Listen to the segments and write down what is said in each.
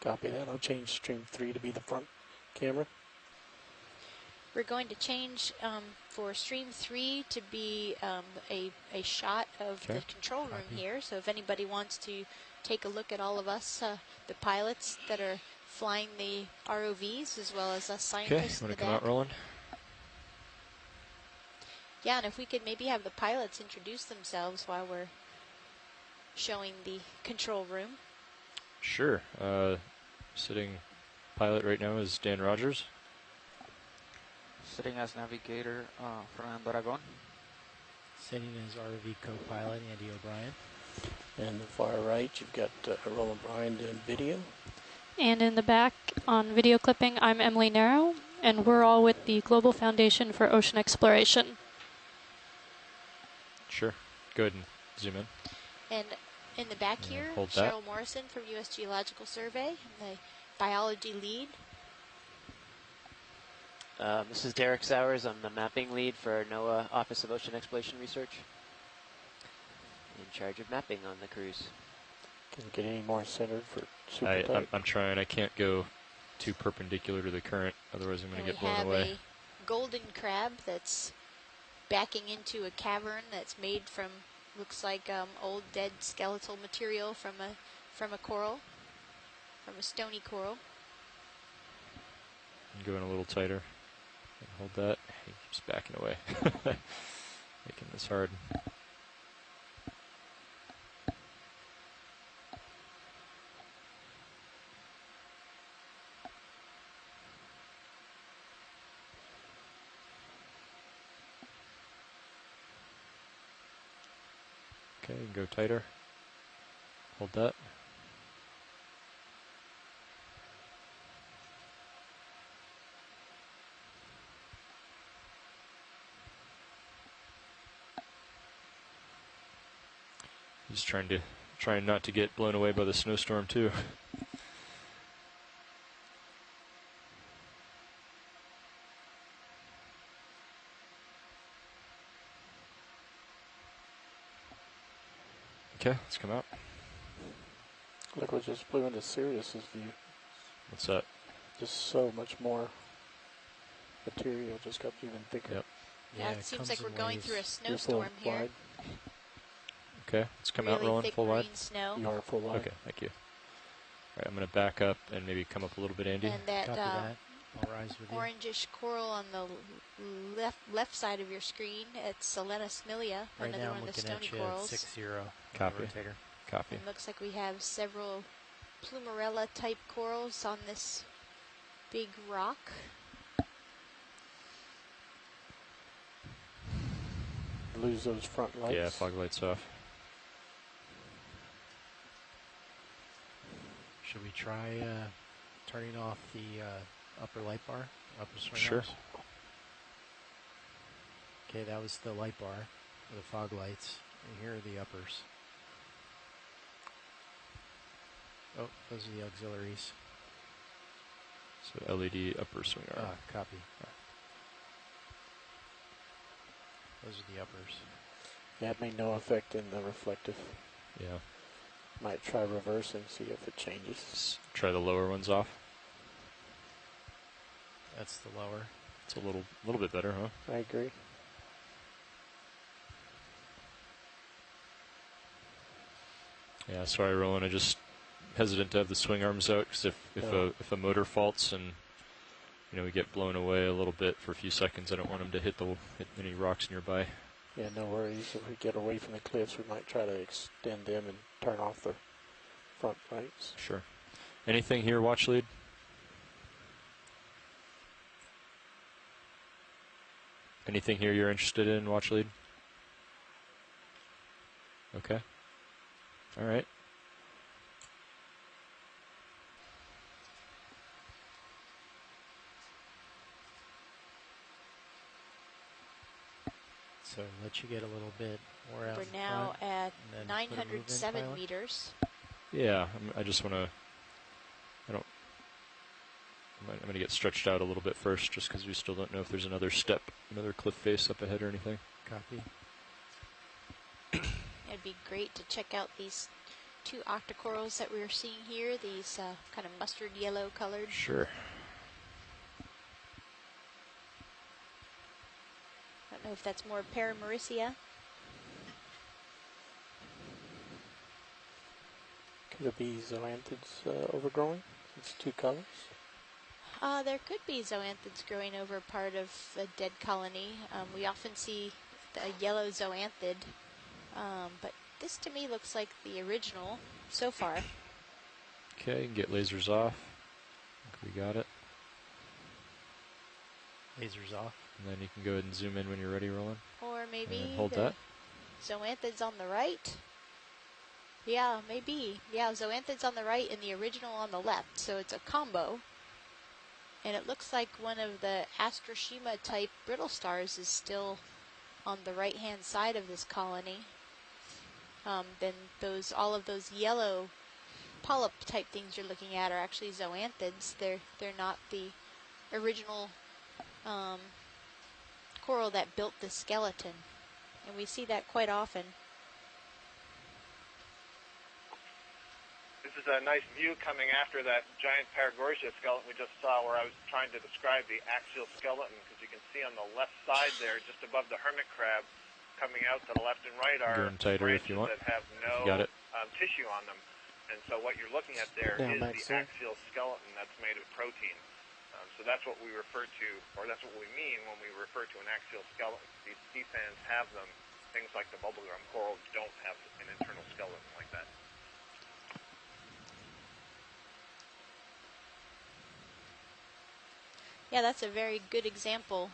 Copy that. I'll change stream 3 to be the front camera. We're going to change for stream 3 to be a shot of the control room here. So if anybody wants to take a look at all of us, the pilots that are flying the ROVs, as well as us scientists. Okay, want to come out, Roland? Yeah, and if we could maybe have the pilots introduce themselves while we're showing the control room. Sure. Sitting pilot right now is Dan Rogers. Sitting as navigator, Fernando Aragon. Sitting as ROV co-pilot, Andy O'Brien. And the far right, you've got Roland Bryan doing video. And in the back on video clipping, I'm Emily Narrow, and we're all with the Global Foundation for Ocean Exploration. Sure. Go ahead and zoom in. And in the back here, Cheryl Morrison from U.S. Geological Survey, the biology lead. This is Derek Sowers. I'm the mapping lead for NOAA Office of Ocean Exploration Research. In charge of mapping on the cruise. Can you get any more centered for super tight? I'm trying. I can't go too perpendicular to the current, otherwise I'm going to get blown away. We have a golden crab that's backing into a cavern that's made from, looks like old dead skeletal material from a coral, from a stony coral. I'm going a little tighter. Hold that. He keeps backing away. Making this hard. Okay, go tighter. Hold that. He's trying not to get blown away by the snowstorm too. Okay, let's come out. Look what just blew into Sirius's view. What's that? Just so much more material just got even thicker. Yep. Yeah, it seems like we're going through a snowstorm here. Wide. Okay, let's come really out, Roland, full wide. Snow. You are full wide. Okay, thank you. All right, I'm going to back up and maybe come up a little bit, Andy. And that, I'll rise with you. Orangish coral on the left side of your screen, it's Selena smilia, right another now one I'm of the looking stony at corals. 6-0. Copy. Copy. It looks like we have several plumarella type corals on this big rock. Lose those front lights. Yeah, fog lights off. Should we try turning off the upper light bar, upper swing Sure. arms? Okay, that was the light bar for the fog lights. And here are the uppers. Oh, those are the auxiliaries. So LED upper swing arm. Copy. Those are the uppers. Yeah, it made no effect in the reflective. Yeah. Might try reversing, see if it changes. Let's try the lower ones off. That's the lower. It's a little bit better, huh? I agree. Yeah, sorry, Roland. I just hesitant to have the swing arms out because if a motor faults and we get blown away a little bit for a few seconds, I don't want them to hit any rocks nearby. Yeah, no worries. If we get away from the cliffs, we might try to extend them and turn off the front lights. Sure. Anything here, watch lead? Anything here you're interested in, watch lead? Okay. All right. So let you get a little bit more out. We're now at 907 meters. Yeah, I just want to. I'm going to get stretched out a little bit first, just because we still don't know if there's another cliff face up ahead or anything. Copy. It'd be great to check out these two octocorals that we're seeing here, these kind of mustard yellow colored. Sure. I don't know if that's more Paramaricia. Could it be zoanthids overgrowing? It's two colors. There could be zoanthids growing over part of a dead colony. We often see a yellow zoanthid, but this to me looks like the original so far. Okay, get lasers off. I think we got it. Lasers off. And then you can go ahead and zoom in when you're ready, Roland. Or maybe And hold the that. zoanthids on the right. Yeah, maybe. Yeah, zoanthids on the right and the original on the left. So it's a combo. And it looks like one of the Astroshima type brittle stars is still on the right hand side of this colony. Then all of those yellow polyp type things you're looking at are actually zoanthids. They're not the original coral that built the skeleton. And we see that quite often. This is a nice view coming after that giant Paragorgia skeleton we just saw, where I was trying to describe the axial skeleton, because you can see on the left side there, just above the hermit crab, coming out to the left and right are branches that have no tissue on them. And so what you're looking at there is the axial skeleton that's made of protein. So that's what we refer to, or that's what we mean when we refer to an axial skeleton. These sea fans have them. Things like the bubblegum coral don't have an internal skeleton like that. Yeah, that's a very good example.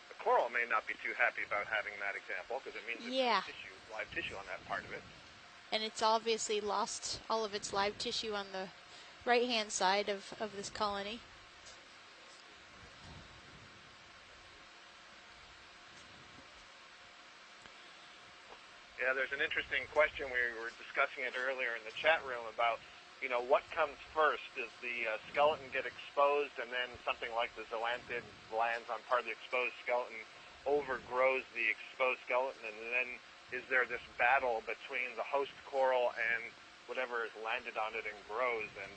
The coral may not be too happy about having that example, because it means there's live tissue on that part of it. And it's obviously lost all of its live tissue on the right-hand side of this colony. Yeah, there's an interesting question. We were discussing it earlier in the chat room about, what comes first? Does the skeleton get exposed, and then something like the zoanthid lands on part of the exposed skeleton, overgrows the exposed skeleton, and then is there this battle between the host coral and whatever has landed on it and grows, and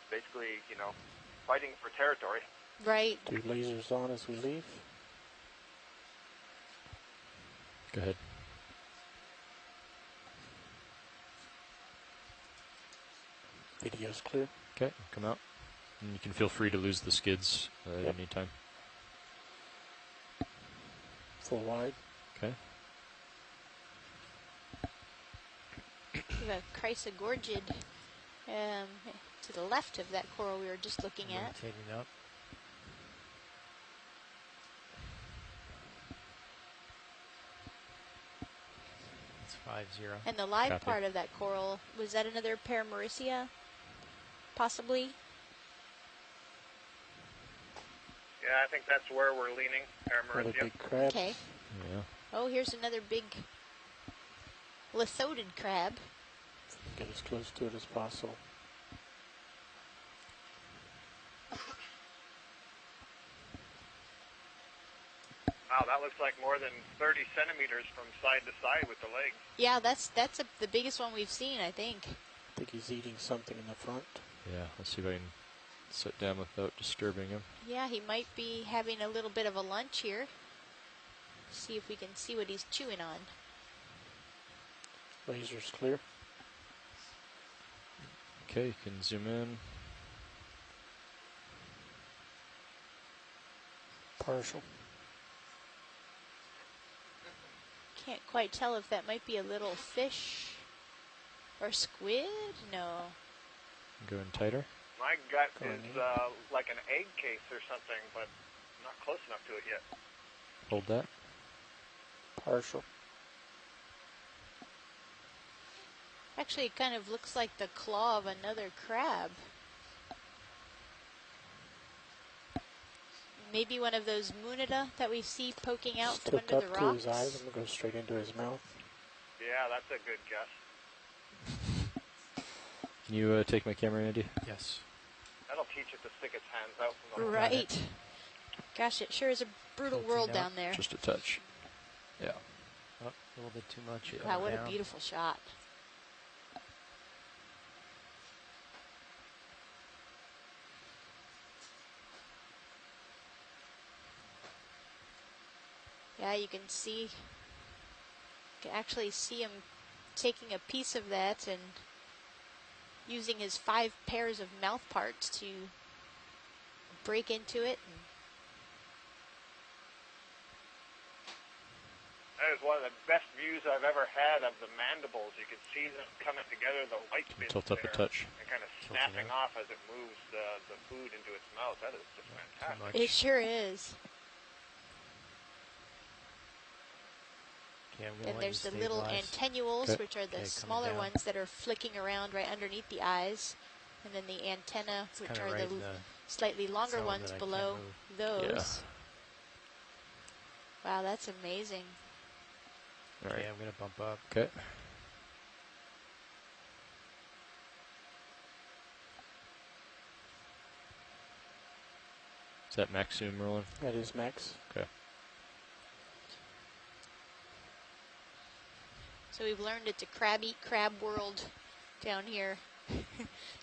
basically, fighting for territory? Right. Do lasers on as we leave? Go ahead. Video's clear. Okay, come out. And you can feel free to lose the skids at any time. Full wide. Okay. We have a chrysogorgid to the left of that coral we were just looking at. Rotating up. It's 5-0. And the live part of that coral, was that another Paramaricia? Possibly? Yeah, I think that's where we're leaning, Paramaricia. Big crab. Okay. Yeah. Oh, here's another big lithodid crab. Get as close to it as possible. Wow, that looks like more than 30 centimeters from side to side with the legs. Yeah, that's the biggest one we've seen, I think. I think he's eating something in the front. Yeah, let's see if I can sit down without disturbing him. Yeah, he might be having a little bit of a lunch here. See if we can see what he's chewing on. Laser's clear. Okay, you can zoom in. Partial. Can't quite tell if that might be a little fish or squid. No. Go in tighter. My gut is like an egg case or something, but not close enough to it yet. Hold that. Partial. Actually, it kind of looks like the claw of another crab. Maybe one of those Munida that we see poking out from Tilt under the up to rocks. his eyes. I'm going to go straight into his mouth. Yeah, that's a good guess. Can you take my camera, Andy? Yes. That'll teach it to stick its hands out from the Right. Gosh, it sure is a brutal Tilting world out. down there. Just a touch. Yeah. Oh, a little bit too much. Yeah. Wow, what Down. a beautiful shot. Yeah, you can actually see him taking a piece of that and using his 5 pairs of mouth parts to break into it. That is one of the best views I've ever had of the mandibles. You can see them coming together, the white bits Tilt up a there, touch. and kind of snapping off as it moves the food into its mouth. That is just fantastic. It sure is. Okay, I'm gonna Then let there's you the little stabilize. antennuals, Okay. which are the Okay, coming smaller down. ones that are flicking around right underneath the eyes. And then the antenna, It's which kinda are right the in the slightly longer zone ones that I below can't those. Wow, that's amazing. All Okay, right. I'm gonna bump up. Okay. Is that max zoom rolling? That is max. Okay. So we've learned it's a crab eat crab world down here.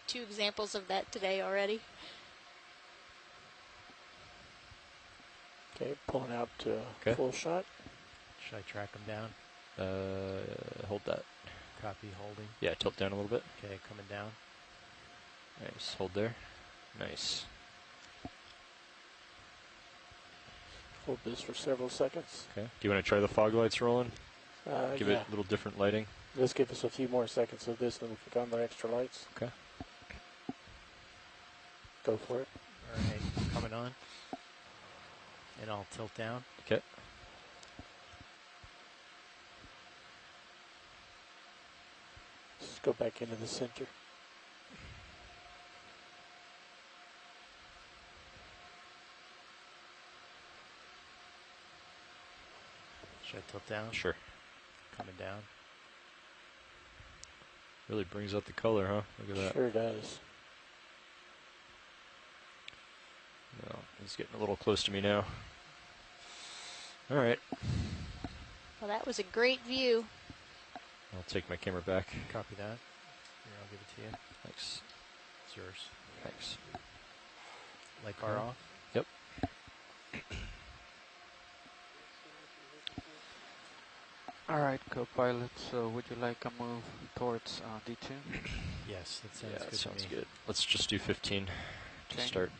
2 examples of that today already. Okay, pulling out to Okay. full shot. Should I track him down? Hold that. Copy holding. Yeah, tilt down a little bit. Okay, coming down. Nice. Hold there. Nice. Hold this for several seconds. Okay. Do you want to try the fog lights rolling? Give Yeah. it a little different lighting. Let's give us a few more seconds of this, and we can on the extra lights. Okay. Go for it. All right, coming on. And I'll tilt down. Okay. Just go back into the center. Should I tilt down? Sure. Coming down. Really brings out the color, huh? Look at that. Sure does. No, he's getting a little close to me now. All right. Well, that was a great view. I'll take my camera back. Copy that. Here, I'll give it to you. Thanks. It's yours. Thanks. Light bar off. Yep. All right, co-pilot. So would you like a move towards D2? Yes, that sounds Yeah, good that sounds to me. good. Let's just do 15 to Okay. start.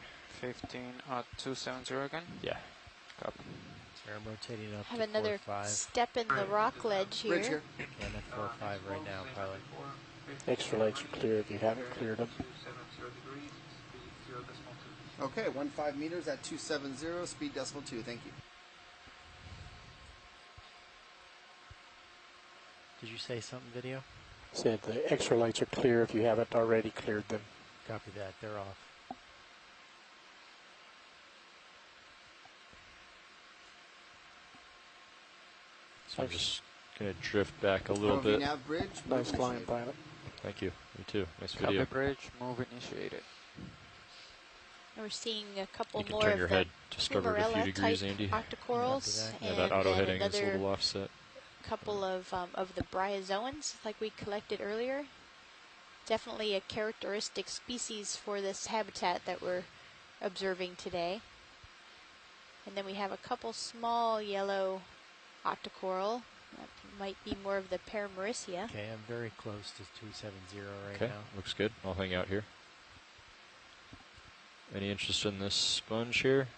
15 270 again. Yeah. Copy. Here, I'm rotating up Have to another 4-5. step in the rock ledge here. Bridge here. Okay, I'm at 4-5 right now, pilot. Extra lights are clear if you haven't cleared them. Okay, 15 meters at 270, speed decimal 2. Thank you. Did you say something, video? Said the extra lights are clear if you haven't already cleared them. Copy that. They're off. So I'm just going to drift back a little ROV bit. nav bridge. Nice move flying, initiated. pilot. Thank you. You too. Nice Copy video. bridge. Move initiated. We're seeing a couple You can more turn of your the head just cover it a few Fumarella degrees, type Andy. octocorals, Yeah, and that auto then heading is a another little offset. couple of the bryozoans like we collected earlier. Definitely a characteristic species for this habitat that we're observing today. And then we have a couple small yellow octocoral. That might be more of the Paramaricia. Okay, I'm very close to 270 right Okay, now. looks good. I'll hang out here. Any interest in this sponge here?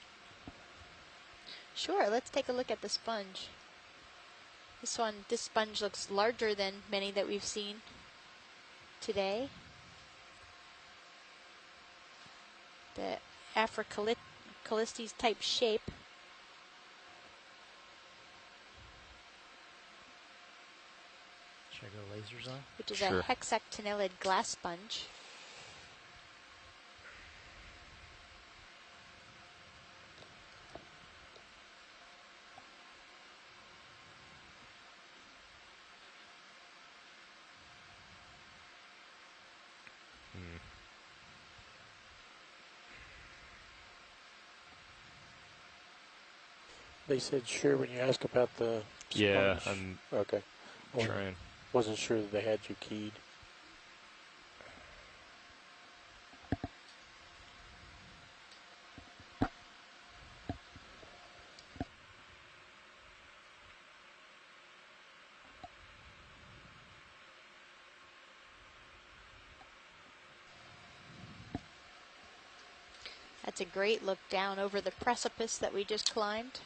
Sure, let's take a look at the sponge. This sponge looks larger than many that we've seen today. The Afrocalistes type shape. Should I go lasers on? Which is Sure. a hexactinellid glass sponge. They said sure when you asked about the Yeah, sponge. I'm Okay. trying. Wasn't sure that they had you keyed. That's a great look down over the precipice that we just climbed.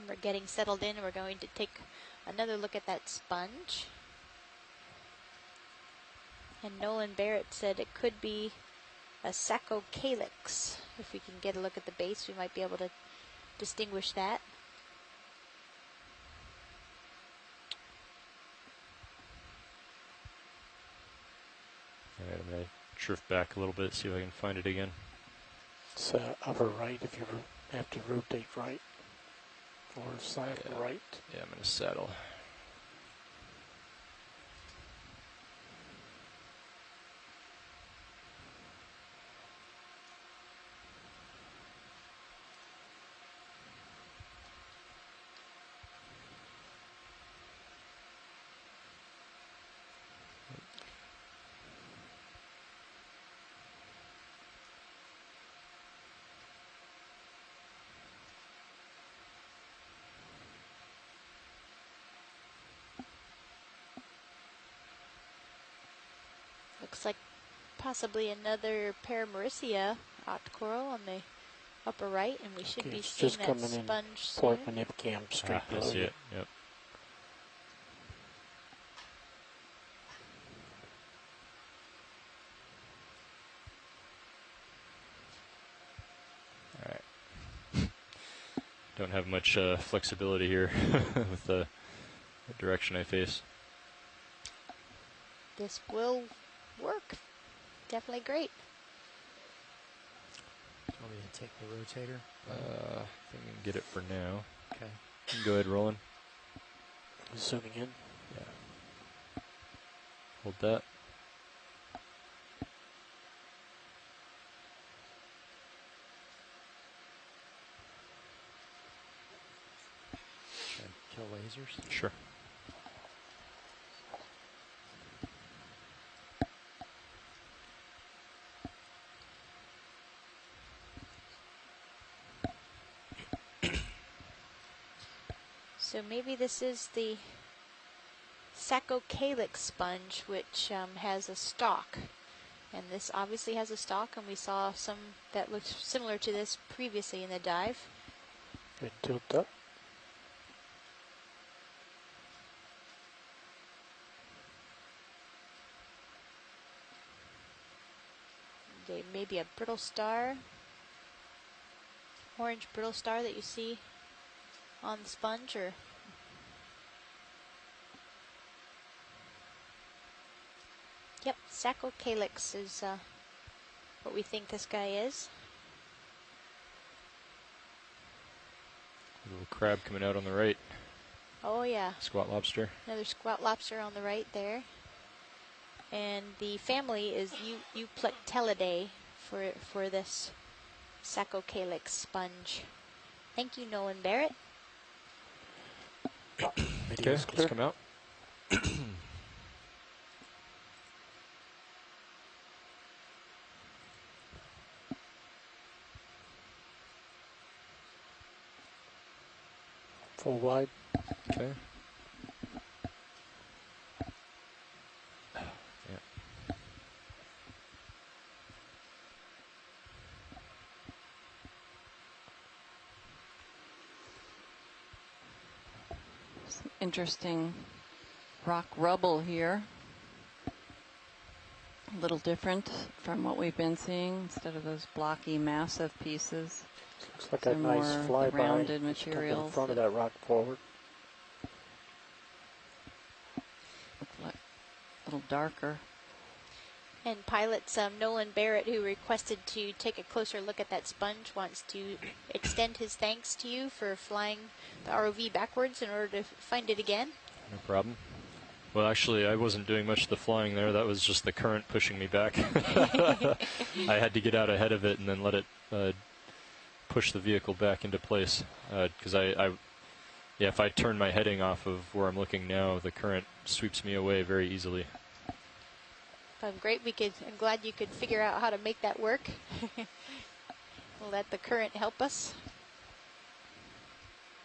We're getting settled in. We're going to take another look at that sponge. And Nolan Barrett said it could be a saccocalyx. If we can get a look at the base, we might be able to distinguish that. All right, I'm going to drift back a little bit, see if I can find it again. It's upper right if you have to rotate right. Or side right. Yeah, I'm going to saddle. Looks like possibly another Paramaricia octocoral on the upper right, and we should be It's seeing just that coming in sponge soon. Port Manipcam straight I below see you. it. Yep. All right. Don't have much flexibility here with the direction I face. This will work. Definitely great. Do you want me to take the rotator? I think I can get it for now. Okay. You can go ahead, rolling. Zooming in. Yeah. Hold that. Kill lasers? Sure. So maybe this is the saccocalyx sponge, which has a stalk. And this obviously has a stalk, and we saw some that looks similar to this previously in the dive. Good tilt up. They may be a brittle star, orange brittle star that you see on the sponge, or yep, saccocalyx is what we think this guy is. A little crab coming out on the right. Oh yeah, Squat lobster. another squat lobster on the right there. And the family is Euplectellidae for this saccocalyx sponge. Thank you, Nolan Barrett. Okay, let's come out. Full wide. Okay. Some interesting rock rubble here. A little different from what we've been seeing. Instead of those blocky, massive pieces, Looks like a some nice more flyby. rounded Just come to the materials front of that that rock forward. look like a little darker. And pilots Nolan Barrett, who requested to take a closer look at that sponge, wants to extend his thanks to you for flying the ROV backwards in order to find it again. No problem. Well, actually, I wasn't doing much of the flying there. That was just the current pushing me back. I had to get out ahead of it and then let it push the vehicle back into place. Because if I turn my heading off of where I'm looking now, the current sweeps me away very easily. Great. I'm glad you could figure out how to make that work. We'll let the current help us.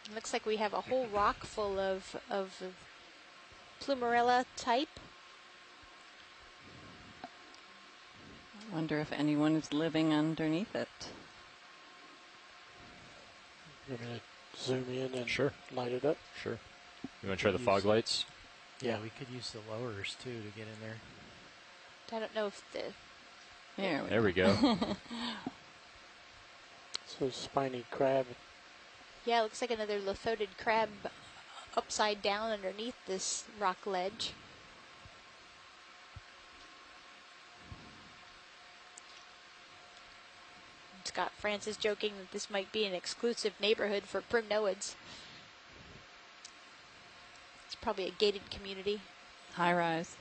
It looks like we have a whole rock full of Plumarella type. I wonder if anyone is living underneath it. You're going to zoom in and Sure. light it up? Sure. You want to try the fog lights? Yeah, we could use the lowers too to get in there. I don't know if the... There we go. So spiny crab. Yeah, it looks like another lithoted crab upside down underneath this rock ledge. Scott France is joking that this might be an exclusive neighborhood for primnoids. It's probably a gated community. High rise.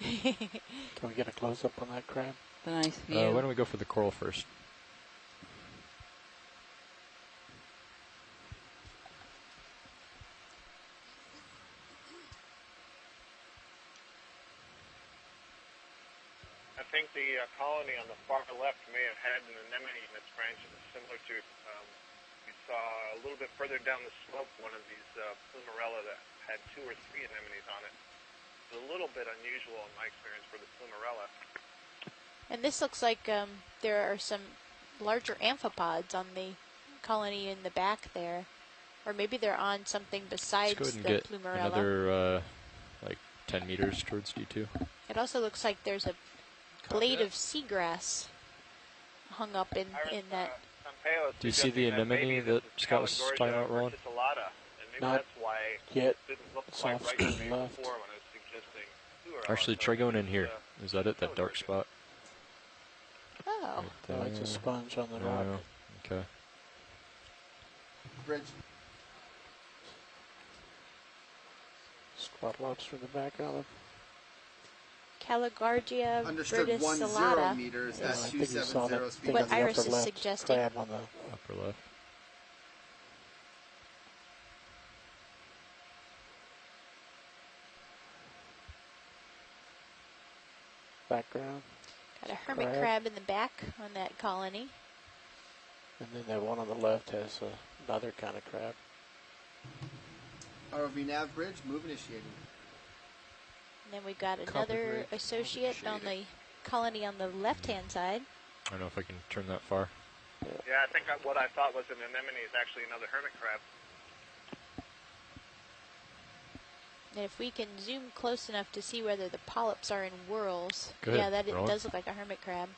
Can we get a close-up on that crab? The nice view. Why don't we go for the coral first? I think the colony on the far left may have had an anemone in its branches, similar to, we saw a little bit further down the slope one of these Plumarella that had 2 or 3 anemones on it. It's a little bit unusual in my experience for the Plumarella. And this looks like there are some larger amphipods on the colony in the back there. Or maybe they're on something besides Let's the go ahead and Plumarella. get another, like 10 meters towards D2. It also looks like there's a blade of seagrass hung up in that. Do you see the anemone that Scott was talking about, Roland? Not yet. It's off to the left. Actually, try going in here. Is that it? That dark spot? Oh. Oh, it's a sponge on the rock. No. Okay. Bridge. Squat lobster in the background. Caligargia Understood. verticillata 10 meters at I think you saw 270 that speed. thing What on the Iris upper is left suggesting. crab on the Upper left. background. Got a hermit crab in the back on that colony. And then that one on the left has another kind of crab. ROV nav bridge, move initiating. And then we've got another associate on the colony on the left-hand side. I don't know if I can turn that far. Yeah, I think what I thought was an anemone is actually another hermit crab. And if we can zoom close enough to see whether the polyps are in whorls. Go ahead, Yeah, that it Roland. does look like a hermit crab.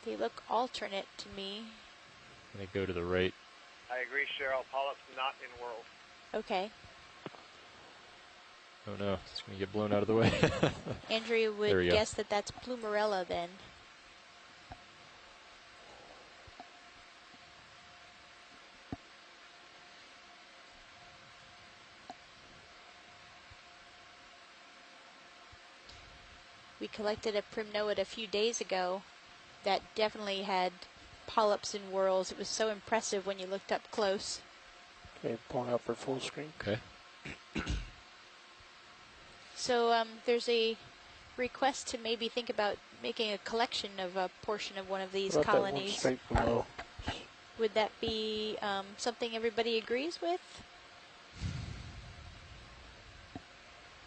They look alternate to me. And they go to the right. I agree, Cheryl. Polyps not in world. Okay. Oh no, it's going to get blown out of the way. Andrea There we would go. guess that that's Plumarella then. We collected a primnoid a few days ago that definitely had polyps and whorls. It was so impressive when you looked up close. Okay, pulling up for full screen. Okay. So there's a request to maybe think about making a collection of a portion of one of these What about that one colonies. straight below? Would that be something everybody agrees with?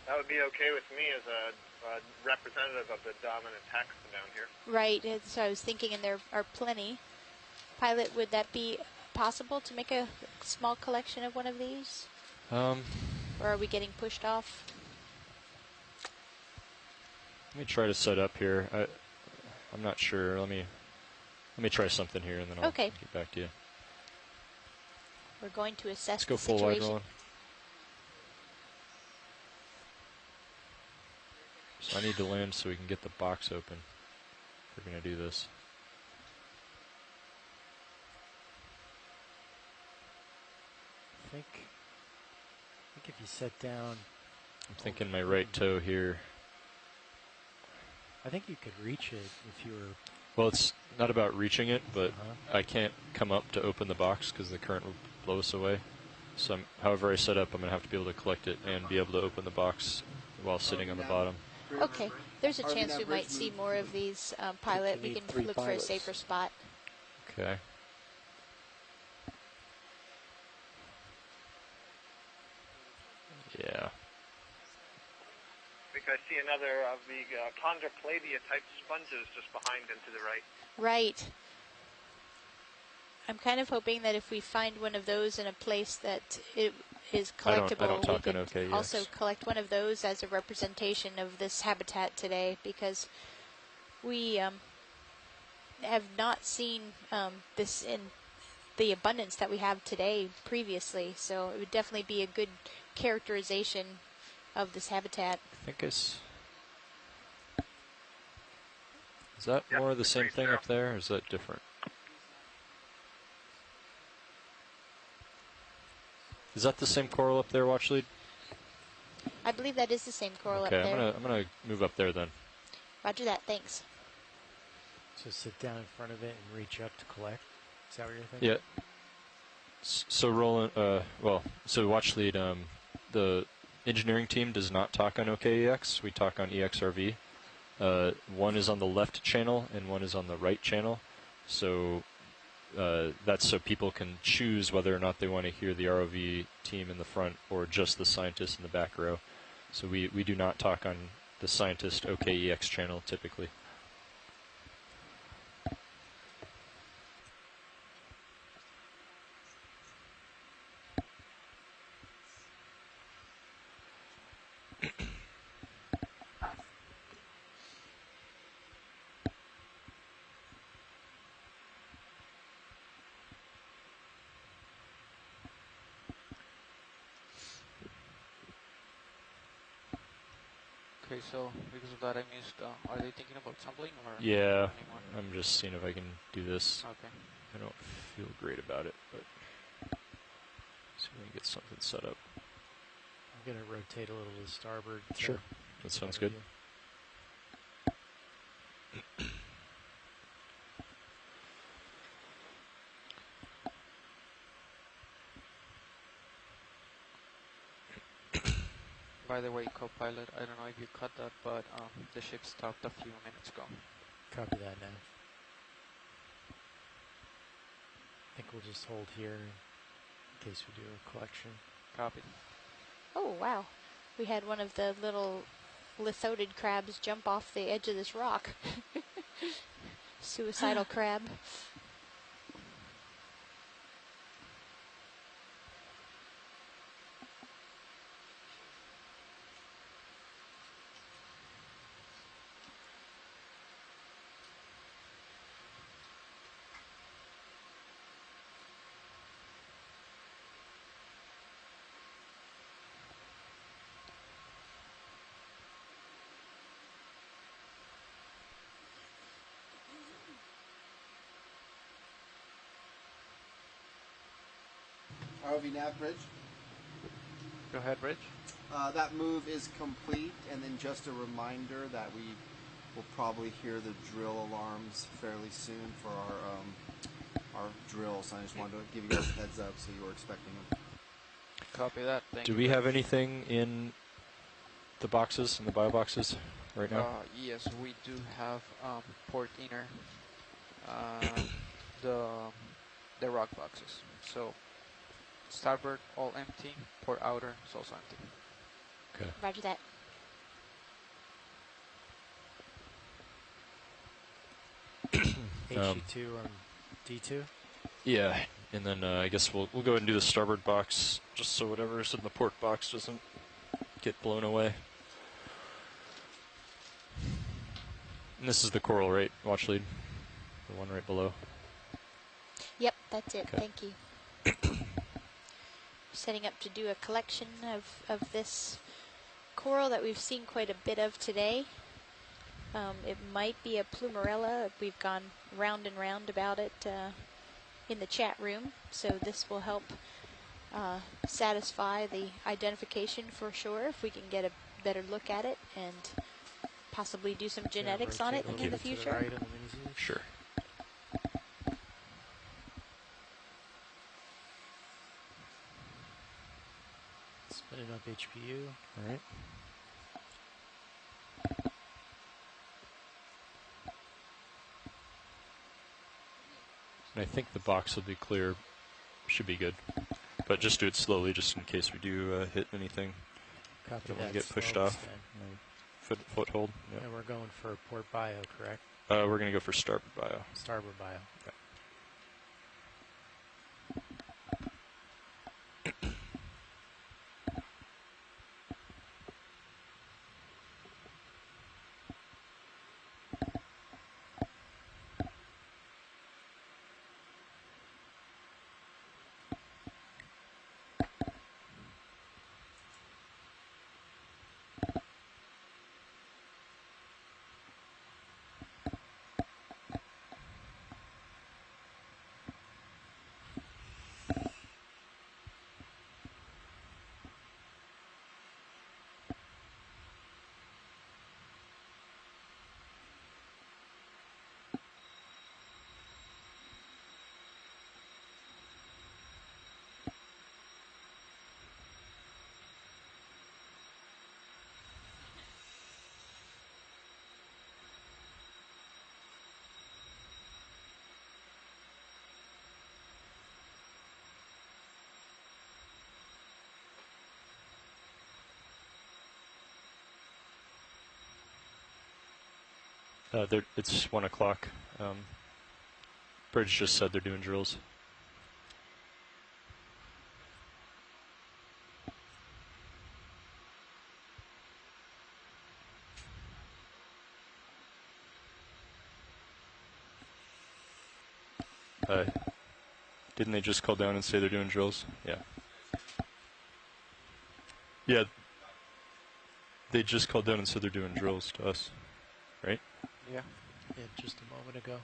That would be okay with me as a representative of the dominant taxa down here. Right, so I was thinking, and there are plenty. Pilot, would that be possible to make a small collection of one of these? Or are we getting pushed off? Let me try to set up here. I'm not sure. Let me try something here, and then I'll Okay. get back to you. We're going to assess Let's go the full wide situation. rolling. So I need to land so we can get the box open if we're going to do this. I think if you set down... I'm thinking my right toe here. I think you could reach it if you were... Well, it's not about reaching it, but I can't come up to open the box because the current will blow us away. So however I set up, I'm going to have to be able to collect it and be able to open the box while sitting on the bottom. Okay, there's a chance we might see more of these, Pilot. We can look for a safer spot. Okay. Yeah. I think I see another of the chondrocladia type sponges just behind and to the right. Right. I'm kind of hoping that if we find one of those in a place that it is collectible, we could also collect one of those as a representation of this habitat today, because we have not seen this in the abundance that we have today previously, so it would definitely be a good characterization of this habitat. I think it's... Is that more of the same thing up there, or is that different? Is that the same coral up there, watch lead? I believe that is the same coral up there. Okay, I'm gonna move up there then. Roger that, thanks. So sit down in front of it and reach up to collect? Is that what you're thinking? Yeah. So Roland, so watch lead, the engineering team does not talk on OKEX, we talk on EXRV. One is on the left channel and one is on the right channel. So that's so people can choose whether or not they want to hear the ROV team in the front or just the scientists in the back row. So we do not talk on the scientist OKEX channel typically. Okay, so because of that I missed, are they thinking about sampling or? Yeah, I'm just seeing if I can do this. Okay. I don't feel great about it, but see if we can get something set up. I'm going to rotate a little to starboard. Sure, that sounds good. By the way, co-pilot, I don't know if you caught that, but the ship stopped a few minutes ago. Copy that now. I think we'll just hold here in case we do a collection. Copy. Oh, wow. We had one of the little lithodid crabs jump off the edge of this rock. Suicidal crab. ROV nav bridge. Go ahead, Rich. That move is complete, and then just a reminder that we will probably hear the drill alarms fairly soon for our drills. I just wanted to give you guys a heads up so you were expecting them. Copy that. Thank you. Do we have anything in the boxes, in the bio boxes right now? Yes, we do have port inner, the rock boxes. So starboard all empty, port outer is also empty. Okay. Roger that. HE2 on D2? Yeah, and then I guess we'll go ahead and do the starboard box just so whatever's in the port box doesn't get blown away. And this is the coral, right? Watch lead. The one right below. Yep, that's it. Okay. Thank you. Setting up to do a collection of this coral that we've seen quite a bit of today. It might be a plumarella. We've gone round and round about it in the chat room, so this will help satisfy the identification for sure if we can get a better look at it and possibly do some genetics on it in the future. Right on the mini-Z. Sure. Spinning up HPU. All right. And I think the box will be clear. Should be good. But just do it slowly, just in case we do hit anything. Copy Don't want that. to get pushed Slow off. Foothold. Yep. And we're going for port bio, correct? We're going to go for starboard bio. Starboard bio. Okay. It's 1 o'clock. Bridge just said they're doing drills. Didn't they just call down and say they're doing drills? Yeah. Yeah. They just called down and said they're doing drills to us, right? Yeah. Yeah, just a moment ago.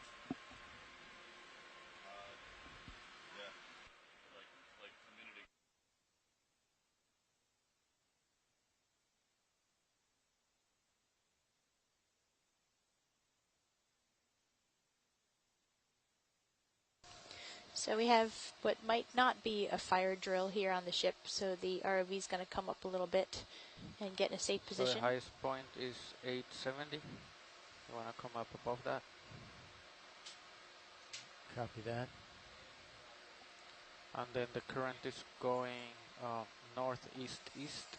So we have what might not be a fire drill here on the ship, so the ROV is going to come up a little bit and get in a safe position. So the highest point is 870. You want to come up above that? Copy that. And then the current is going northeast-east.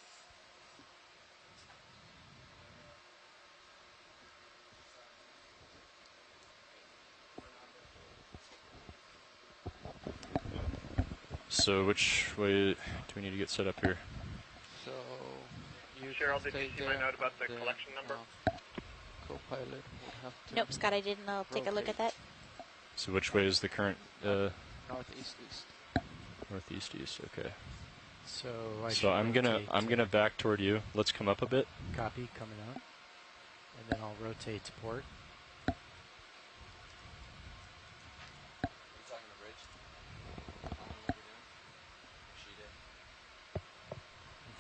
So which way do we need to get set up here? So you Cheryl, did you stay see my there, note about the and then, collection number? Co-pilot would have to Nope, Scott, I didn't. I'll take a look at that. So which way is the current? northeast-east. Northeast-east. Okay. So I'm gonna back toward you. Let's come up a bit. Copy, coming up. And then I'll rotate to port.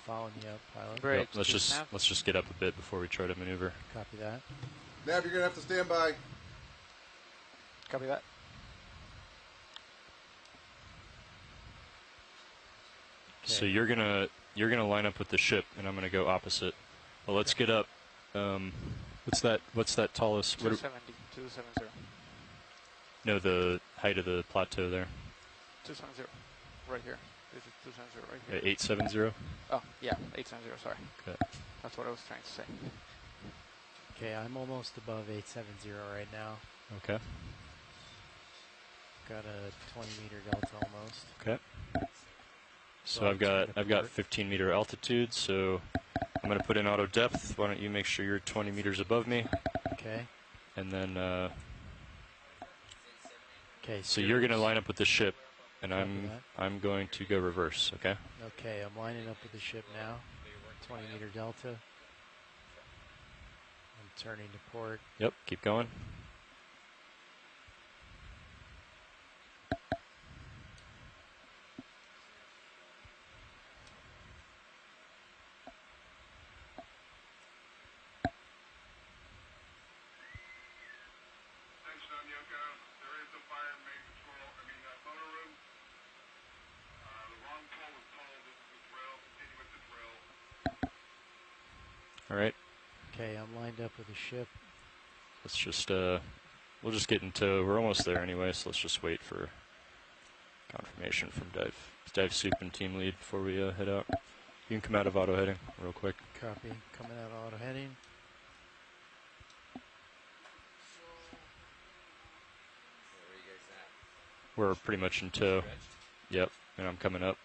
Following you up, pilot. Yep, let's just get up a bit before we try to maneuver. Copy that. Nav, you're gonna have to stand by. Copy that. Okay. So you're gonna line up with the ship, and I'm gonna go opposite. Well, let's get up. What's that tallest? 270. No, the height of the plateau there. 270. Right here. This is 270 right here. 870. Oh, yeah, 870, sorry. Okay. That's what I was trying to say. Okay, I'm almost above 870 right now. Okay. Got a 20-meter delta almost. Okay. So I've got 15 meter altitude, so I'm going to put in auto depth. Why don't you make sure you're 20 meters above me? Okay. And then okay. So you're going to line up with the ship, and I'm going to go reverse, okay? Okay, I'm lining up with the ship now. 20-meter delta. I'm turning to port. Yep, keep going. All right. Okay, I'm lined up with the ship. Let's just, we'll just get into, we're almost there anyway, so let's just wait for confirmation from dive soup and team lead before we head out. You can come out of auto heading real quick. Copy. Coming out of auto heading. We're pretty much in tow. Yep, and I'm coming up.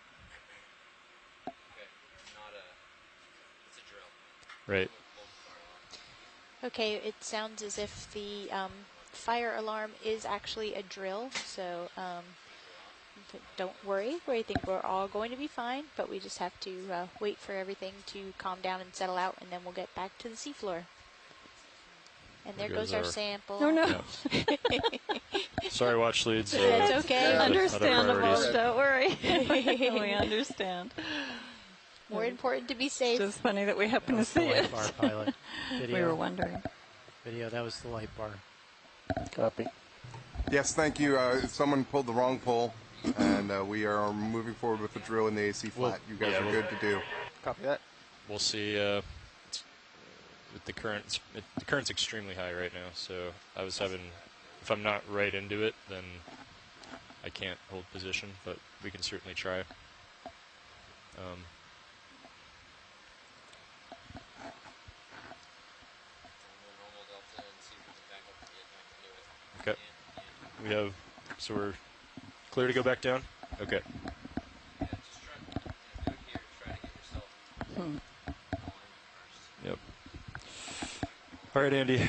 Right. Okay, it sounds as if the fire alarm is actually a drill, so don't worry. We think we're all going to be fine, but we just have to wait for everything to calm down and settle out, and then we'll get back to the seafloor. And there goes our sample. Oh, no. Yeah. Sorry, watch leads. That's okay. Understandable. Don't worry. We understand. More important to be safe. Just funny that we happen to see light it. bar pilot. Video. We were wondering. Video, that was the light bar. Copy. Yes, thank you. Someone pulled the wrong pole, and we are moving forward with the drill in the AC flat. You guys are good to do. Copy that. We'll see. With the current's extremely high right now, so I was having, if I'm not right into it, then I can't hold position, but we can certainly try. Okay. We have, so we're clear to go back down? Okay. Yep. All right, Andy.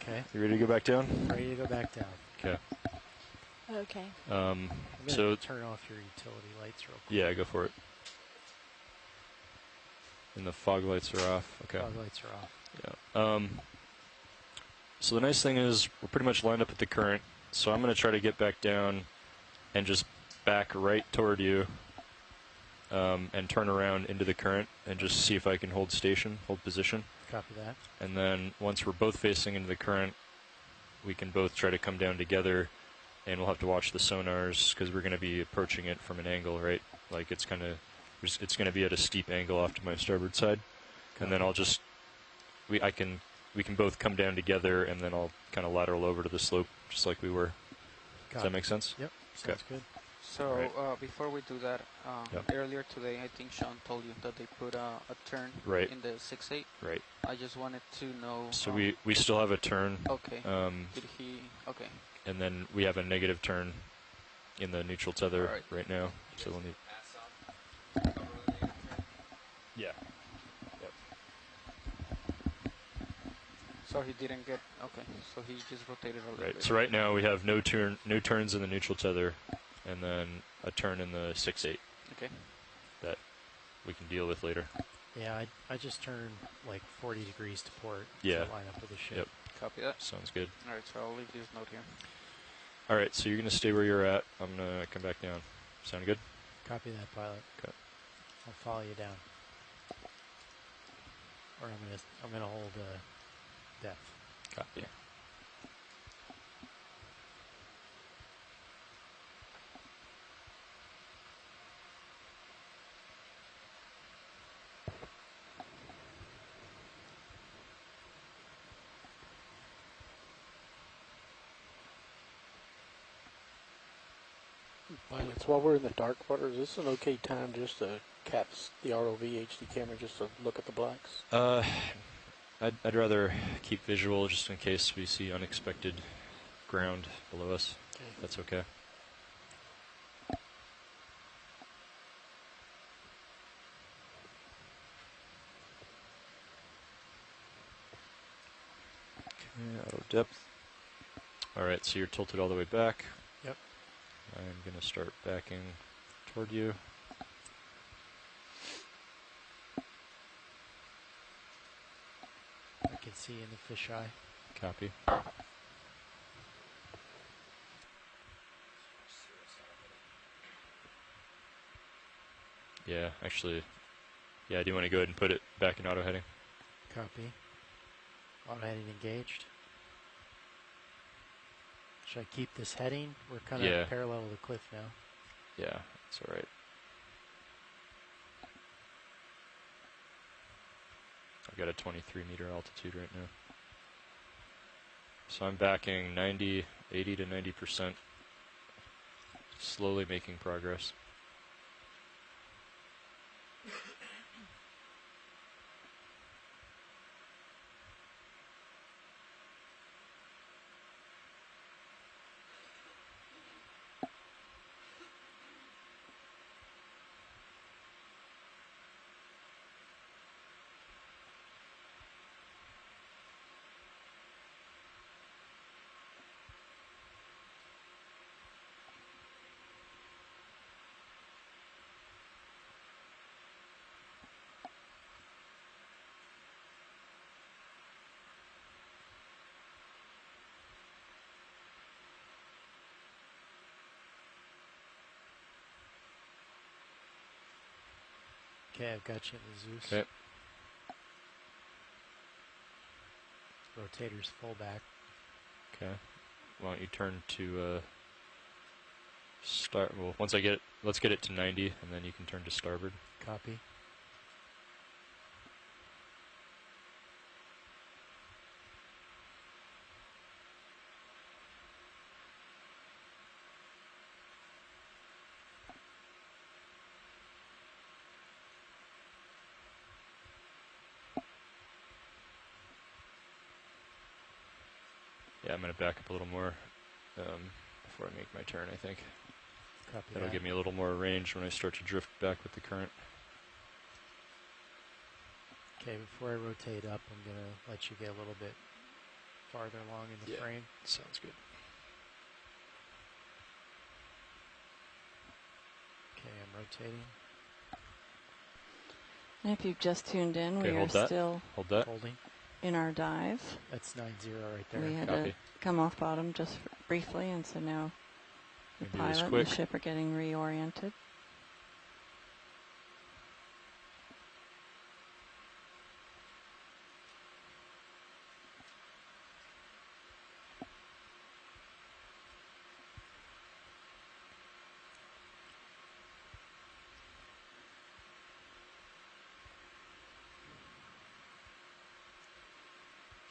Okay. You ready to go back down? Ready to go back down. Okay. Okay. I'm So going to turn off your utility lights real quick. yeah, go for it. And the fog lights are off. Okay. Fog lights are off. Yeah. So the nice thing is we're pretty much lined up with the current. So I'm going to try to get back down and just back right toward you and turn around into the current and just see if I can hold position. Copy that. And then once we're both facing into the current, we can both try to come down together, and we'll have to watch the sonars because we're going to be approaching it from an angle, right? Like it's going to be at a steep angle off to my starboard side. And then I'll just, we can both come down together, and then I'll kind of lateral over to the slope just like we were. Does that make sense? Yep. Okay. Sounds good. So Right. before we do that, Yep. earlier today, I think Sean told you that they put a turn Right. in the 6.8. Right. I just wanted to know. So we still have a turn. Okay. Did he? Okay. And then we have a negative turn in the neutral tether right now. So we'll need. Yeah. Yep. So he didn't get. Okay. So he just rotated a little Right. bit. So right now we have no turns in the neutral tether, and then a turn in the 6.8. Okay. That we can deal with later. Yeah, I just turned like 40 degrees to port Yeah. to line up with the ship. Yep. Copy that. Sounds good. All right. So I'll leave this note here. All right. So you're gonna stay where you're at. I'm gonna come back down. Sound good? Copy that, pilot. Okay. I'll follow you down. Or I'm gonna hold depth. Copy. Pilots, while we're in the dark water, is this an okay time just to cap the ROV HD camera just to look at the blacks? I'd rather keep visual just in case we see unexpected ground below us. Okay. That's okay. Okay, auto depth. All right, so you're tilted all the way back. Yep. I'm going to start backing toward you. I can see in the fisheye. Copy. Yeah, actually, yeah, do you want to go ahead and put it back in auto heading? Copy. Auto heading engaged. Should I keep this heading? We're kind of parallel to the cliff now. Yeah, that's all right. I've got a 23-meter altitude right now. So I'm backing 80 to 90%. Slowly making progress. Okay, I've got you in the Zeus. Okay. Rotator's full back. Okay. Why don't you turn to start? Well, once I get it, let's get it to 90, and then you can turn to starboard. Copy. Yeah, I'm going to back up a little more before I make my turn, I think. Copy That'll that. give me a little more range when I start to drift back with the current. Okay, before I rotate up, I'm going to let you get a little bit farther along in the frame. Sounds good. Okay, I'm rotating. And if you've just tuned in, Okay, we are still holding in our dive. That's 9-0 right there. We had to come off bottom just briefly, and so now the Maybe pilot and the ship are getting reoriented.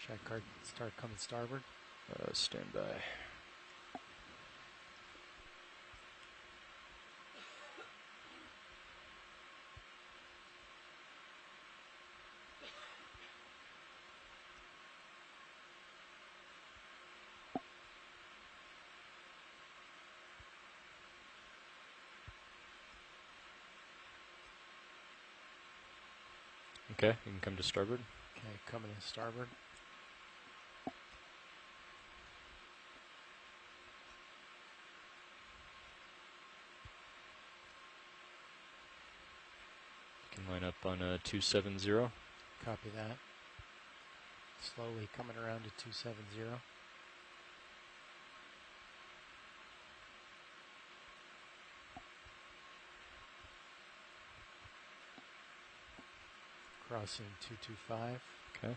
Should I start coming starboard? Stand by. Okay, you can come to starboard. Okay, coming to starboard. You can line up on a 270. Copy that. Slowly coming around to 270. Crossing 225. Okay.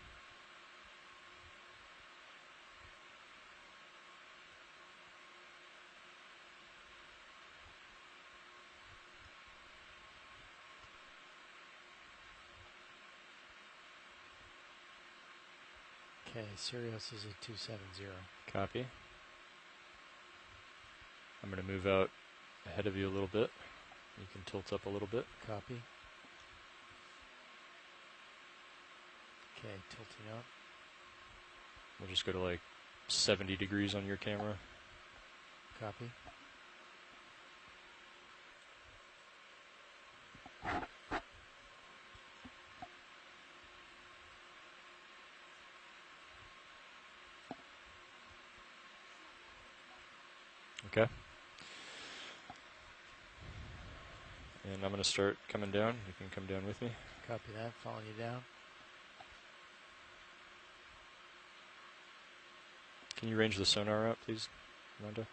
Okay, Sirius is at 270. Copy. I'm going to move out ahead of you a little bit. You can tilt up a little bit. Copy. Okay, tilting up. We'll just go to like 70 degrees on your camera. Copy. Okay. And I'm going to start coming down. You can come down with me. Copy that. Following you down. Can you range the sonar out, please, Amanda?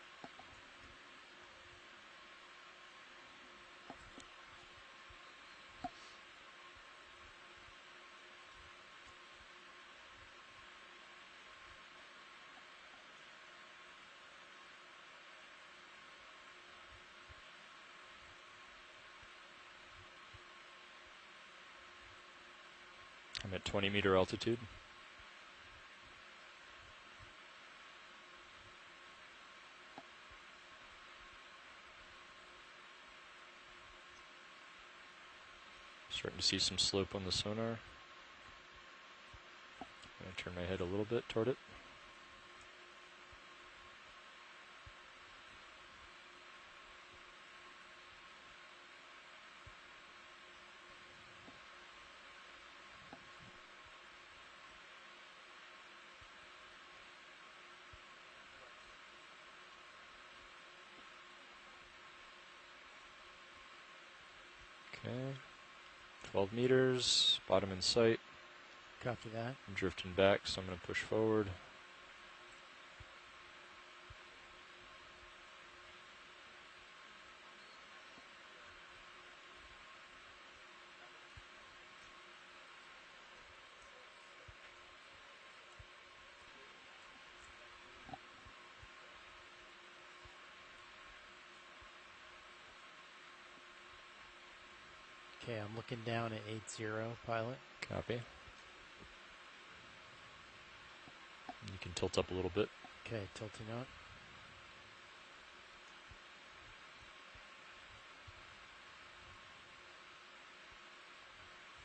I'm at 20-meter altitude. Starting to see some slope on the sonar. I'm going to turn my head a little bit toward it. Okay, 12 meters, bottom in sight. Copy that. I'm drifting back, so I'm going to push forward. Okay, I'm looking down at 80, pilot. Copy. You can tilt up a little bit. Okay, tilting up.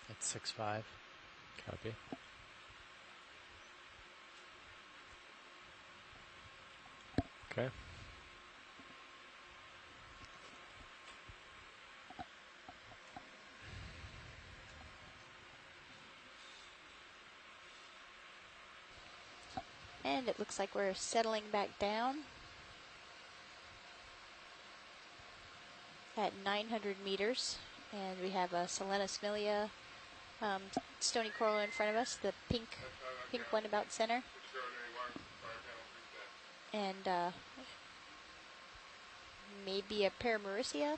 At 6.5. Copy. Okay. And it looks like we're settling back down at 900 meters. And we have a Selenosmilia stony coral in front of us, the pink one about center. And maybe a Paramaricia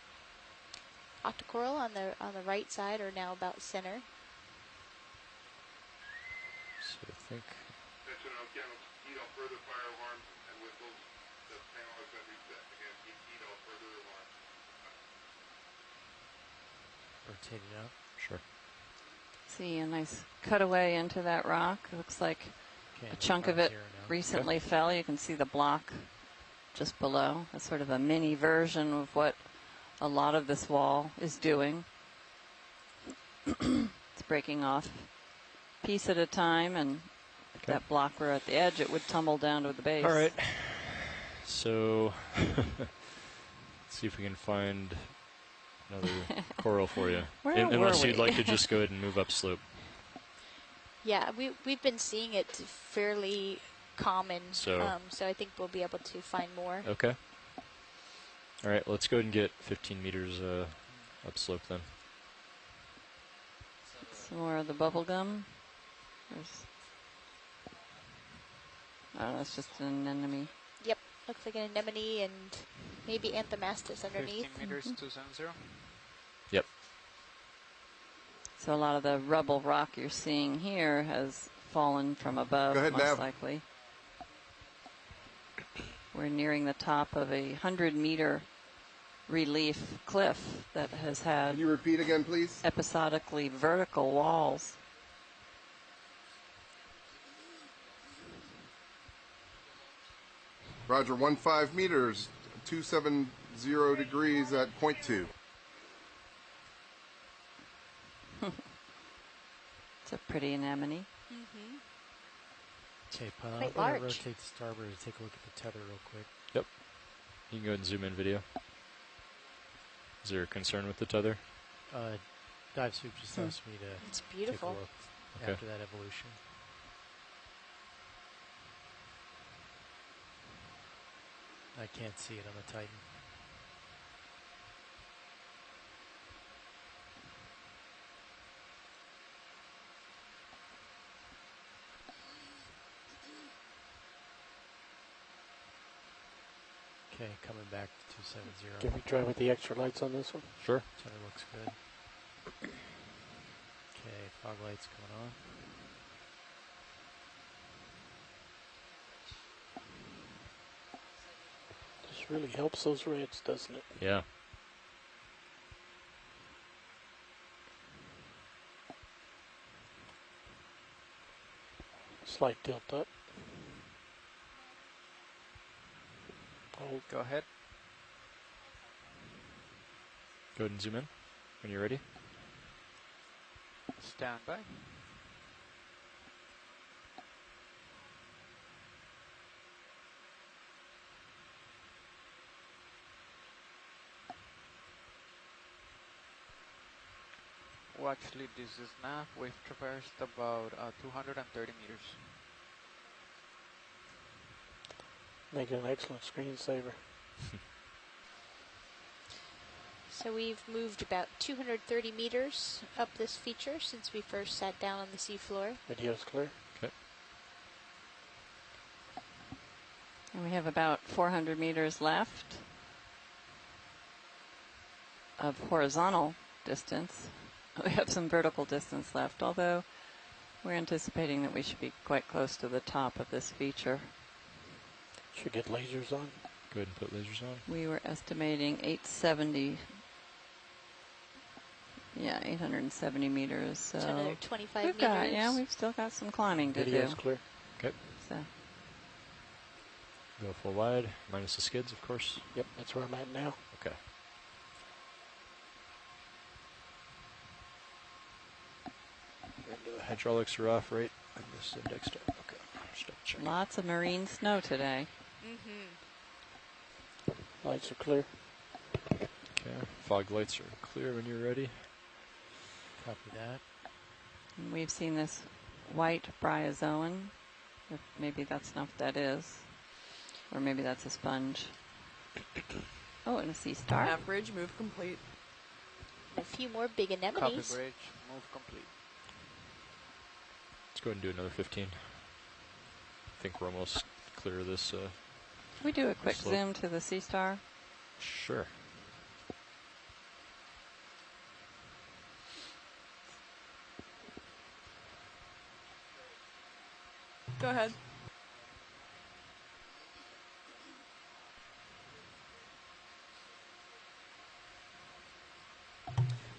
octocoral on the right side, or now about center. So I think Attention Okeanos, heat all further fire alarms, and with those, the panel has been reset. Again, heat all further alarms. Rotating up. sure. See a nice cutaway into that rock. It looks like Okay, a chunk of it recently Okay. fell. You can see the block just below. That's sort of a mini version of what a lot of this wall is doing. It's breaking off piece at a time, and if Okay. that block were at the edge, it would tumble down to the base. All right. So let's see if we can find another coral for you. Where Unless were you'd we? like to just go ahead and move upslope. Yeah, we've been seeing it fairly common, So- so I think we'll be able to find more. Okay. All right, let's go ahead and get 15 meters upslope then. Some more of the bubble gum. There's, I don't know, it's just an anemone. Yep, looks like an anemone and maybe Anthomastus underneath. 15 meters, 270. Yep. So a lot of the rubble rock you're seeing here has fallen from above, Go ahead, most Nav. likely. We're nearing the top of a 100-meter relief cliff that has Can had you repeat again, please? episodically vertical walls. Roger, 15 meters, 270 degrees at point 2. It's a pretty anemone. Mm-hmm. Okay, pilot, Quite I'm going large. to rotate to starboard to take a look at the tether real quick. Yep. You can go ahead and zoom in video. Is there a concern with the tether? Dive Soup just asked me to It's take a beautiful. look Okay. after that evolution. I can't see it on the Titan. Okay, coming back to 270. Can we try with the extra lights on this one? Sure. Center looks good. Okay, fog lights coming on. This really helps those reds, doesn't it? Yeah. Slight tilt up. Oh, Go ahead. Go ahead and zoom in when you're ready. Stand by. Well, actually, this is nav. We've traversed about 230 meters. making an excellent screensaver. So we've moved about 230 meters up this feature since we first sat down on the seafloor. Video's clear. Okay. And we have about 400 meters left of horizontal distance. We have some vertical distance left, although we're anticipating that we should be quite close to the top of this feature. Should get lasers on. Go ahead and put lasers on. We were estimating 870. Yeah, 870 meters. So another 25 we've meters. we've still got some climbing to Video's do. clear. Okay. So Go full wide, minus the skids, of course. Yep, that's where I'm at now. Okay. And the hydraulics are off, right? And this indexed up. Okay. Just double check. lots of marine snow today. Lights are clear. Okay. Fog lights are clear when you're ready. Copy that. And we've seen this white bryozoan. If maybe that's not what that is. Or maybe that's a sponge. Oh, and a sea star. Nav bridge move complete. A few more big Copy anemones. bridge, move complete. Let's go ahead and do another 15. I think we're almost clear of this. Can we do a quick slope. zoom to the sea star? Sure. Go ahead.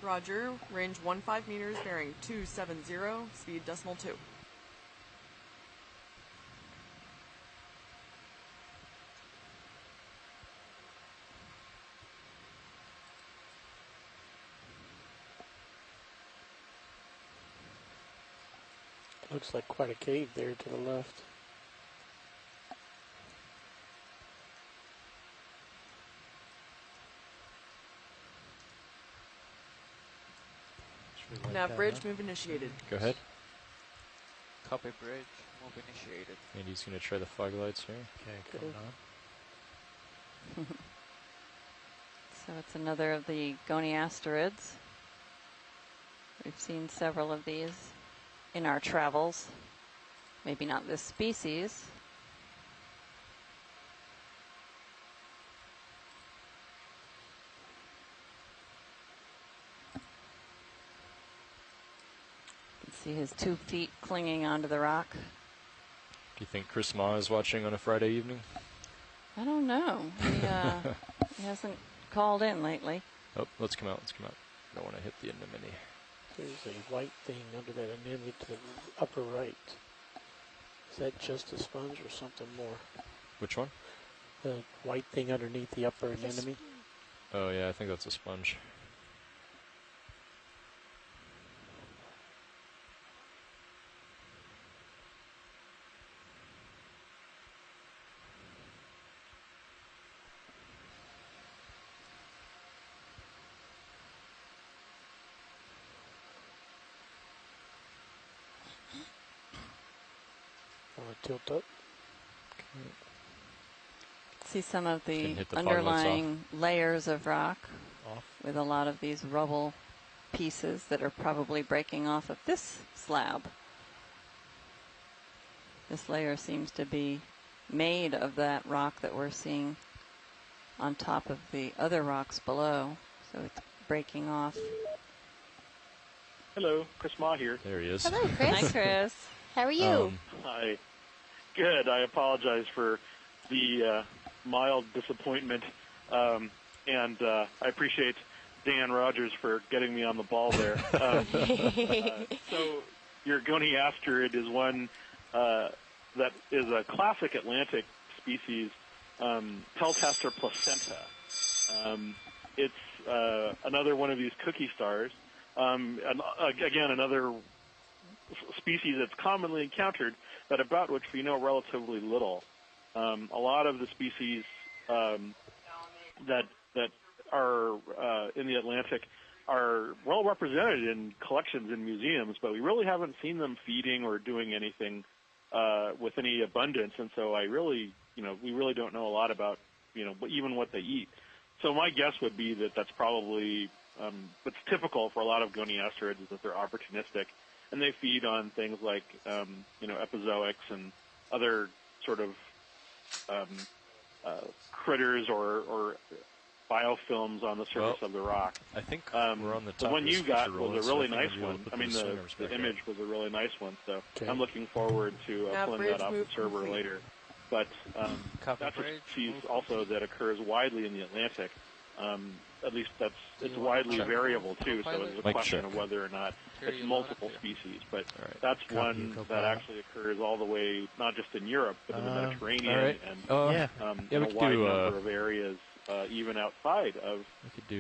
Roger, range 15 meters, bearing 270, speed decimal 2. Looks like quite a cave there to the left. Nav bridge move initiated. Go ahead. Copy bridge, move initiated. Andy's going to try the fog lights here. Okay, coming on. So it's another of the goniasterids. We've seen several of these in our travels. Maybe not this species. You can see his 2 feet clinging onto the rock. Do you think Chris Ma is watching on a Friday evening? I don't know. He hasn't called in lately. Oh, let's come out. Let's come out. Don't want to hit the anemone. There's a white thing under that anemone to the upper right. Is that just a sponge or something more? Which one? The white thing underneath the upper anemone? Oh, yeah, I think that's a sponge. Tilt up. See some of the hit the fog lights underlying layers of rock Off. with a lot of these rubble pieces that are probably breaking off of this slab. This layer seems to be made of that rock that we're seeing on top of the other rocks below, so it's breaking off. Hello, Chris Ma here. There he is. Hello, Chris. Hi, Chris. How are you? Hi. Good. I apologize for the mild disappointment, and I appreciate Dan Rogers for getting me on the ball there. So your Goni asteroid is one that is a classic Atlantic species, Peltaster placenta. It's another one of these cookie stars. And, again, another species that's commonly encountered, but about which we know relatively little. A lot of the species that are in the Atlantic are well represented in collections in museums, but we really haven't seen them feeding or doing anything with any abundance, and so we really don't know a lot about, even what they eat. So my guess would be that that's probably what's typical for a lot of Goni asteroids is that they're opportunistic, and they feed on things like, epizoics and other sort of critters or biofilms on the surface of the rock. I think we're on the top. The one of this you got feature was roll, a so really I think nice I'll be able one. to put I mean, the swing arms the back image up. was a really nice one, so Okay. I'm looking forward to pulling bridge that off the move server complete. later. But that's a species also that occurs widely in the Atlantic. At least it's widely variable too, so it's a Mike, question check. of whether or not it's multiple species. But right. that's Copy, one that co-pilot. actually occurs all the way, not just in Europe, but in the Mediterranean all right. and Yeah. Yeah, in we a could wide do, number of areas, even outside of. We could do.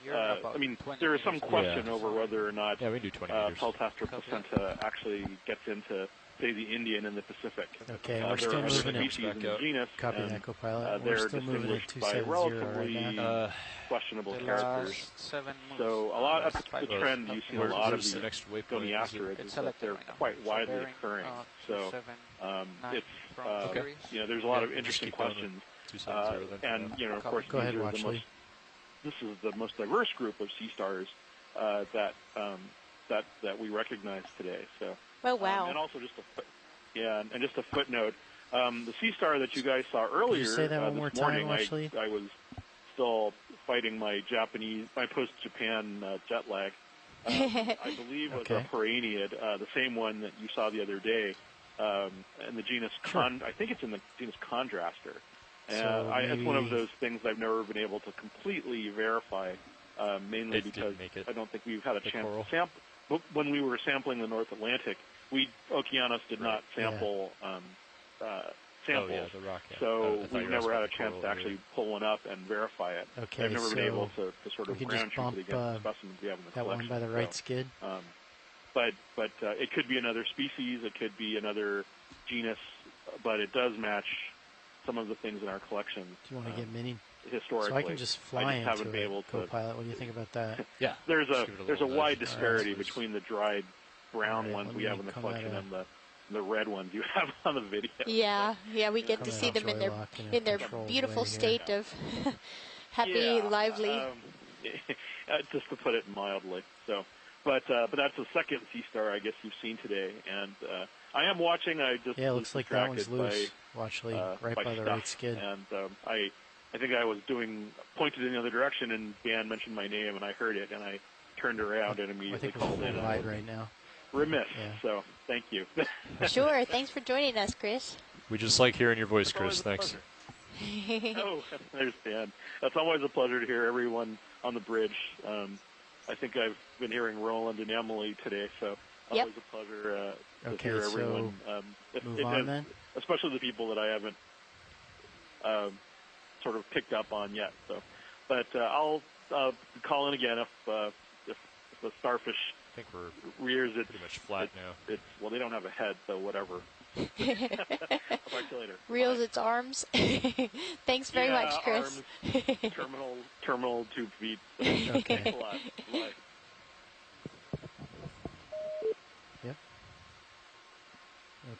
You're about I mean, 20 there is some meters question Yeah. over whether or not yeah, we can do 20 meters. Peltaster placenta actually gets into, say, the Indian and the Pacific. Okay, There we're are still other moving it. species in the genus, Copy and that, co-pilot. they're We're still moving it distinguished by 270 right relatively now. questionable The characters. last 7 moves. So a lot of the Five trend moves. you see in a Where- lot of where's these the next waypoint? Goni Is it- asteroids It's is that selected they're right now. quite So widely bearing, occurring. So 279 it's from Okay. Sirius. there's a lot of Yeah, just interesting keep going with questions, 270 then. and of course Go ahead, these are the Watchley. most. This is the most diverse group of sea stars that we recognize today. So. Oh, wow. And also and just a footnote. The sea star that you guys saw earlier say that one this more morning, time, Ashley? I was still fighting my post-Japan jet lag. I believe was Okay. a Paraeniid, the same one that you saw the other day, in the genus I think it's in the genus Chondraster. So It's one of maybe- those things I've never been able to completely verify, mainly It didn't because make it. I don't think we've had a The chance coral. to sample. But when we were sampling the North Atlantic, Okeanos did not sample samples. Oh, yeah, the rock, yeah. I So thought you we've were never asking had a the chance coral to actually pull one up and verify it. Okay, I've never been so able to sort we of can ground just truth bump it against the specimens we have in the that one collection. by the right So, skid. but it could be another species, it could be another genus, but it does match some of the things in our collection. Do you want to get mini? Historically, So I can just fly I just haven't into been it, able to. co-pilot. What do you think about that? Yeah. There's Just give it a a little wide nudge. disparity Alright. between the dried brown Alright, ones let we me have in the come collection at and the red ones you have on the video. Yeah, we get Come to at see a them in joy their lock in a controlled beautiful way here. state of happy, Yeah, lively. just to put it mildly. So, but that's the second sea star I guess you've seen today, and I am watching. I just Yeah, it was looks like that one's distracted loose. Watchley, right by by the stuff, right skid. and I think I was pointed in the other direction, and Dan mentioned my name, and I heard it, and I turned around and I immediately think we're called in. full wide right now. Remiss. Yeah. So thank you. Sure, thanks for joining us, Chris. We just like hearing your voice, It's always Chris. a Thanks. pleasure. Oh, I understand. That's always a pleasure to hear everyone on the bridge. I think I've been hearing Roland and Emily today, so Yep. always a pleasure to Okay, hear so everyone. move on then? Especially the people that I haven't sort of picked up on yet. So, but I'll call in again if the starfish I think we're rears its pretty much flat now. Well, they don't have a head, so whatever. I'll talk to you later. Reels Bye. its arms. Thanks very much, Chris. Arms, terminal tube feet. Okay. Thanks a lot. Bye. Yep.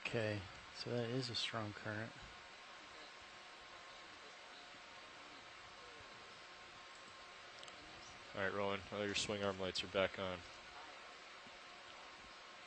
Okay, so that is a strong current. All right, Roland. All your swing arm lights are back on.